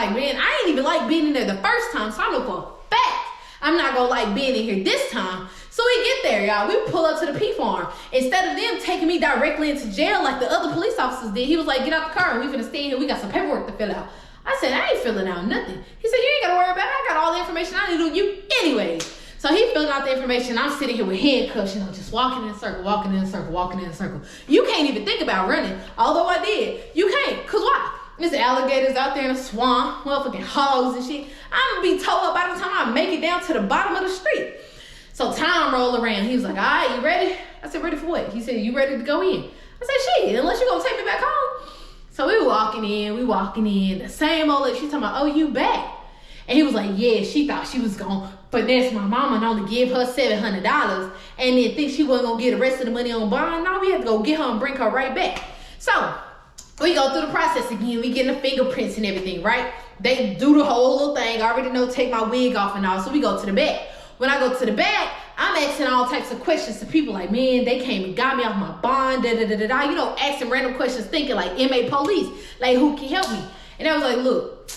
like, man, I ain't even like being in there the first time, so I know for a fact I'm not gonna like being in here this time. So we get there, y'all. We pull up to the P farm. Instead of them taking me directly into jail like the other police officers did, he was like, get out the car and we finna stay here. We got some paperwork to fill out. I said, I ain't filling out nothing. He said, you ain't gotta worry about it. I got all the information I need to do you anyways. So he filled out the information. I'm sitting here with handcuffs, just walking in a circle, walking in a circle, walking in a circle. You can't even think about running. Although I did. You can't. Cause why? There's alligators out there in the swamp, motherfucking hogs and shit. I'm gonna be towed up by the time I make it down to the bottom of the street. So time rolled around. He was like, all right, you ready? I said, ready for what? He said, you ready to go in? I said, shit, unless you gonna take me back home. So we walking in. The same old lady, she's talking about, oh, you back? And he was like, yeah, she thought she was gonna finesse my mama and only give her $700 and then think she wasn't gonna get the rest of the money on bond. No, we had to go get her and bring her right back. So we go through the process again. We getting the fingerprints and everything, right? They do the whole little thing. I already know, take my wig off and all. So we go to the back. When I go to the back, I'm asking all types of questions to people like, man, they came and got me off my bond, asking random questions, thinking like inmate police, like who can help me? And I was like, look,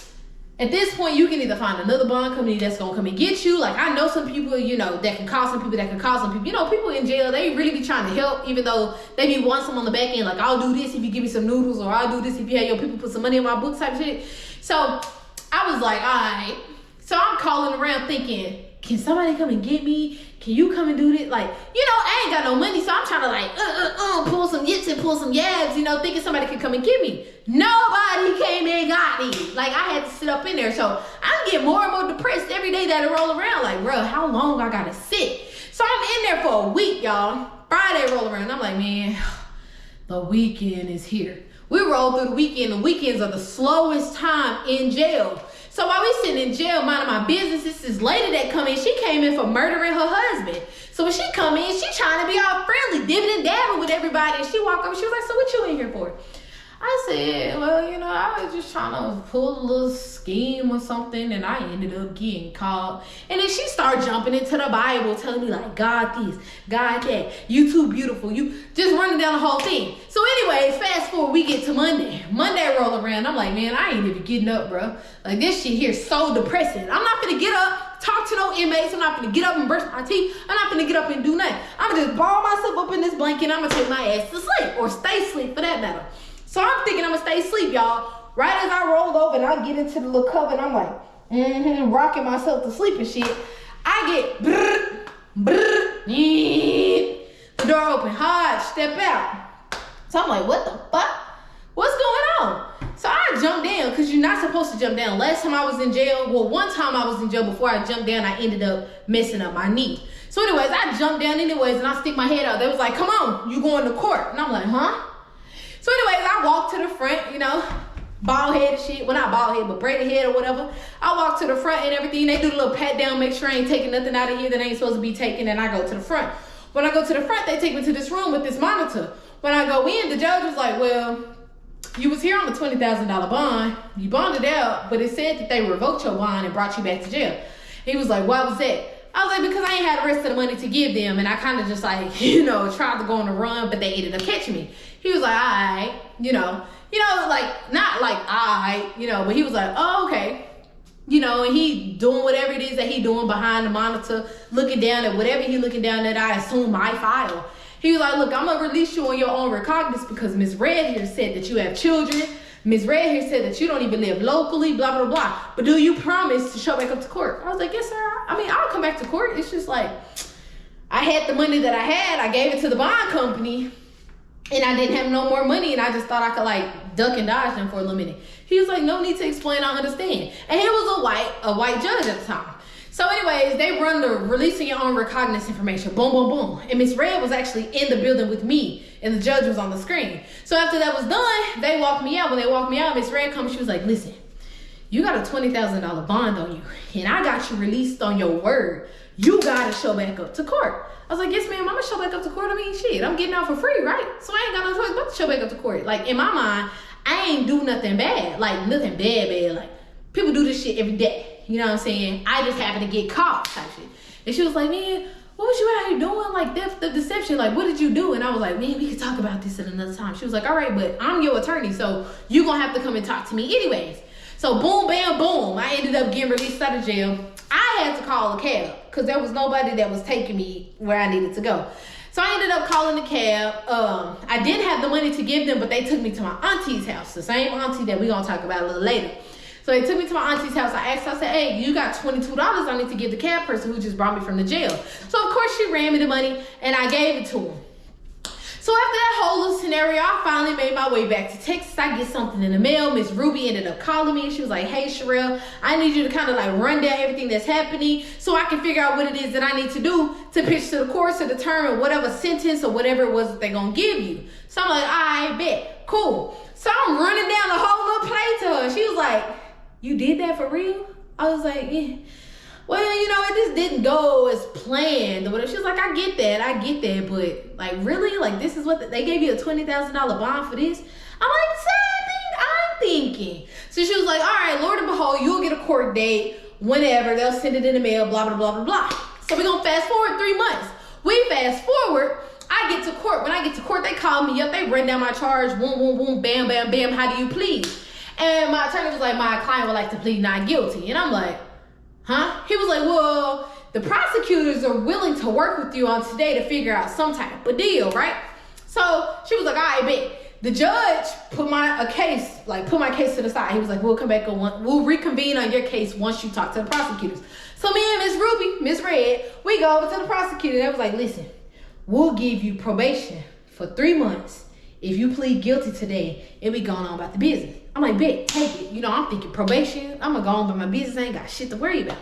at this point, you can either find another bond company that's gonna come and get you. Like I know some people, that can call some people, people in jail, they really be trying to help, even though they be wanting some on the back end, like I'll do this if you give me some noodles, or I'll do this if you have your people put some money in my book type shit. So I was like, all right. So I'm calling around thinking, can somebody come and get me? Can you come and do this? Like, I ain't got no money, so I'm trying to pull some yips and pull some yabs, thinking somebody could come and get me. Nobody came and got me. Like, I had to sit up in there. So I'm getting more and more depressed every day that I roll around. Like, bro, how long I gotta sit? So I'm in there for a week, y'all. Friday roll around. I'm like, man, the weekend is here. We roll through the weekend. The weekends are the slowest time in jail. So while we sitting in jail minding my business, this lady that come in, she came in for murdering her husband. So when she come in, she trying to be all friendly, dibbing and dabbing with everybody. And she walk up, she was like, so what you in here for? I said, well, I was just trying to pull a little scheme or something, and I ended up getting caught. And then she started jumping into the Bible, telling me like, God this, God that, you too beautiful, you just running down the whole thing. So anyways, fast forward, we get to Monday. Monday roll around, I'm like, man, I ain't even getting up, bro. Like this shit here is so depressing. I'm not gonna get up, talk to no inmates. I'm not gonna get up and brush my teeth. I'm not gonna get up and do nothing. I'm gonna just ball myself up in this blanket and I'm gonna take my ass to sleep, or stay asleep for that matter. So I'm thinking I'm gonna stay asleep, y'all. Right as I rolled over and I get into the little cover and I'm like, rocking myself to sleep and shit. I get the door open, hard, step out. So I'm like, what the fuck? What's going on? So I jumped down, because you're not supposed to jump down. Last time I was in jail, one time I was in jail, before I jumped down, I ended up messing up my knee. So anyways, I jumped down anyways and I stick my head out. They was like, come on, you going to court. And I'm like, huh? So anyways, I walked to the front, bald head and shit. Well, not bald head, but braided head or whatever. I walk to the front and everything. They do the little pat down, make sure I ain't taking nothing out of here that ain't supposed to be taken, and I go to the front. When I go to the front, they take me to this room with this monitor. When I go in, the judge was like, well, you was here on the $20,000 bond. You bonded out, but it said that they revoked your bond and brought you back to jail. He was like, why was that? I was like, because I ain't had the rest of the money to give them, and I kind of just like, tried to go on a run, but they ended up catching me. He was like, all right, like, not like, all right, but he was like, oh, okay. And he doing whatever it is that he doing behind the monitor, looking down at whatever he looking down at, I assume my file. He was like, look, I'm going to release you on your own recognizance because Ms. Red here said that you have children. Ms. Red here said that you don't even live locally, blah, blah, blah. But do you promise to show back up to court? I was like, yes, sir. I mean, I'll come back to court. It's just like, I had the money that I had. I gave it to the bond company. And I didn't have no more money, and I just thought I could like duck and dodge them for a little minute. He was like, no need to explain, I understand. And he was a white judge at the time. So anyways, they run the releasing your own recognizance information, boom, boom, boom. And Miss Red was actually in the building with me, and the judge was on the screen. So after that was done, they walked me out. When they walked me out, Miss Red comes, she was like, listen, you got a $20,000 bond on you, and I got you released on your word. You gotta show back up to court. I was like, yes, ma'am, I'm gonna show back up to court. I mean, shit, I'm getting out for free, right? So I ain't got no choice but to show back up to court. Like, in my mind, I ain't do nothing bad. Like, nothing bad. Like, people do this shit every day. You know what I'm saying? I just happen to get caught type shit. And she was like, man, what was you out here doing? Like, the deception. Like, what did you do? And I was like, man, we can talk about this at another time. She was like, all right, but I'm your attorney, so you gonna have to come and talk to me anyways. So So boom, bam, boom. I ended up getting released out of jail. I had to call a cab because there was nobody that was taking me where I needed to go. So I ended up calling the cab. I didn't have the money to give them, but they took me to my auntie's house, the same auntie that we're going to talk about a little later. So they took me to my auntie's house. I asked her, I said, hey, you got $22 I need to give the cab person who just brought me from the jail. So of course she ran me the money and I gave it to him. So after that whole little scenario, I finally made my way back to Texas. I get something in the mail. Miss Ruby ended up calling me. She was like, hey, Sherelle, I need you to kind of like run down everything that's happening so I can figure out what it is that I need to do to pitch to the courts to determine whatever sentence or whatever it was that they're going to give you. So I'm like, I bet. Cool. So I'm running down the whole little play to her. She was like, you did that for real? I was like, yeah. Well, you know, it just didn't go as planned. But she was like, I get that. But like, really? Like, this is what they gave you a $20,000 bond for this? I'm like, same thing I'm thinking. So she was like, all right, Lord and behold, you'll get a court date whenever. They'll send it in the mail, blah, blah, blah, blah, blah. So we're going to fast forward 3 months. We fast forward. I get to court. When I get to court, they call me up. They run down my charge. Boom, boom, boom, bam, bam, bam. How do you plead? And my attorney was like, my client would like to plead not guilty. And I'm like, huh? He was like, well, the prosecutors are willing to work with you on today to figure out some type of deal, right? So she was like, all right, bet. The judge put my case to the side. He was like, we'll come back we'll reconvene on your case once you talk to the prosecutors. So me and Miss Ruby, Miss Red, we go over to the prosecutor. They was like, listen, we'll give you probation for 3 months. If you plead guilty today, and we going on about the business. I'm like, bet, take it. You know, I'm thinking probation. I'm going to go on about my business. I ain't got shit to worry about.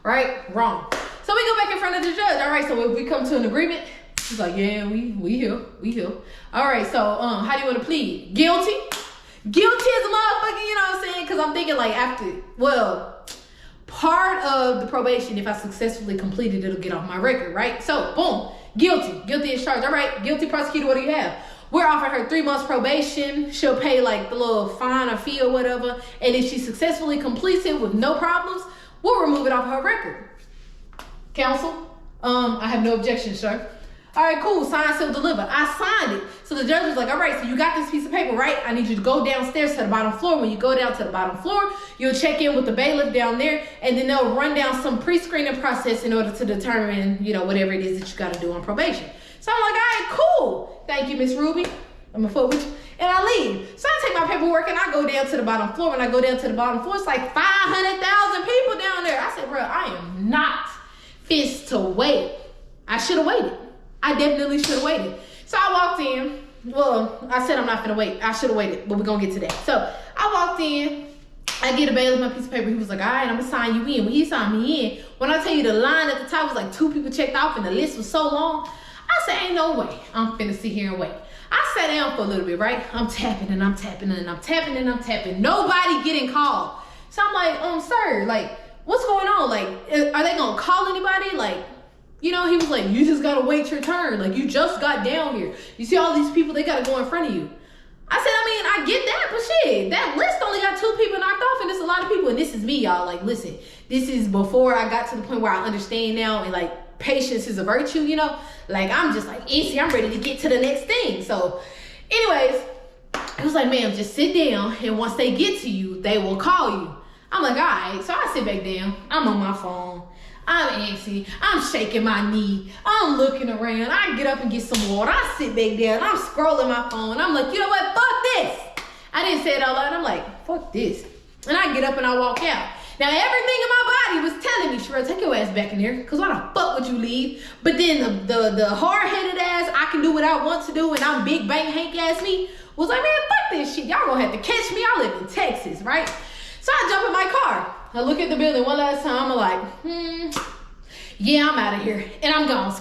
Right? Wrong. So we go back in front of the judge. All right, so if we come to an agreement, she's like, yeah, we here. All right, so how do you want to plead? Guilty? Guilty as a motherfucker, you know what I'm saying? Because I'm thinking like part of the probation, if I successfully complete it, it'll get off my record, right? So, boom, guilty. Guilty as charged. All right, guilty prosecutor, what do you have? We're offering her 3 months probation. She'll pay like the little fine or fee or whatever. And if she successfully completes it with no problems, we'll remove it off her record. Counsel, I have no objection, sir. All right, cool. Sign, seal, deliver. I signed it. So the judge was like, all right, so you got this piece of paper, right? I need you to go downstairs to the bottom floor. When you go down to the bottom floor, you'll check in with the bailiff down there, and then they'll run down some pre-screening process in order to determine, you know, whatever it is that you got to do on probation. So I'm like, all right, cool. Thank you, Miss Ruby. I'm going to fuck with you. And I leave. So I take my paperwork and I go down to the bottom floor. When I go down to the bottom floor, it's like 500,000 people down there. I said, bro, I am not fit to wait. I should have waited. I definitely should have waited. So I walked in. Well, I said I'm not going to wait. I should have waited, but we're going to get to that. So I walked in. I get a bailiff my piece of paper. He was like, all right, I'm going to sign you in. When he signed me in, when I tell you the line at the top was like 2 people checked off and the list was so long, I said, ain't no way I'm finna sit here and wait. I sat down for a little bit, right? I'm tapping and I'm tapping and I'm tapping and I'm tapping. Nobody getting called. So I'm like, sir, like, what's going on? Like, are they gonna call anybody? Like, you know, he was like, you just gotta wait your turn. Like, you just got down here. You see all these people, they gotta go in front of you. I said, I mean, I get that, but shit, that list only got 2 people knocked off, and it's a lot of people, and this is me, y'all. Like, listen, this is before I got to the point where I understand now, and like, patience is a virtue, you know? Like, I'm just like, easy, I'm ready to get to the next thing. So, anyways, it was like, ma'am, just sit down, and once they get to you, they will call you. I'm like, all right. So I sit back down. I'm on my phone. I'm antsy. I'm shaking my knee. I'm looking around. I get up and get some water. I sit back down. I'm scrolling my phone. I'm like, you know what? Fuck this. I didn't say it out loud. I'm like, fuck this. And I get up and I walk out. Now, everything in my body was telling me, Sherelle, take your ass back in there, because why the fuck would you leave? But then the hard-headed ass, I can do what I want to do, and I'm big bang Hank ass me, was like, man, fuck this shit. Y'all gonna have to catch me. I live in Texas, right? So I jump in my car. I look at the building one last time. I'm like, yeah, I'm out of here. And I'm gone.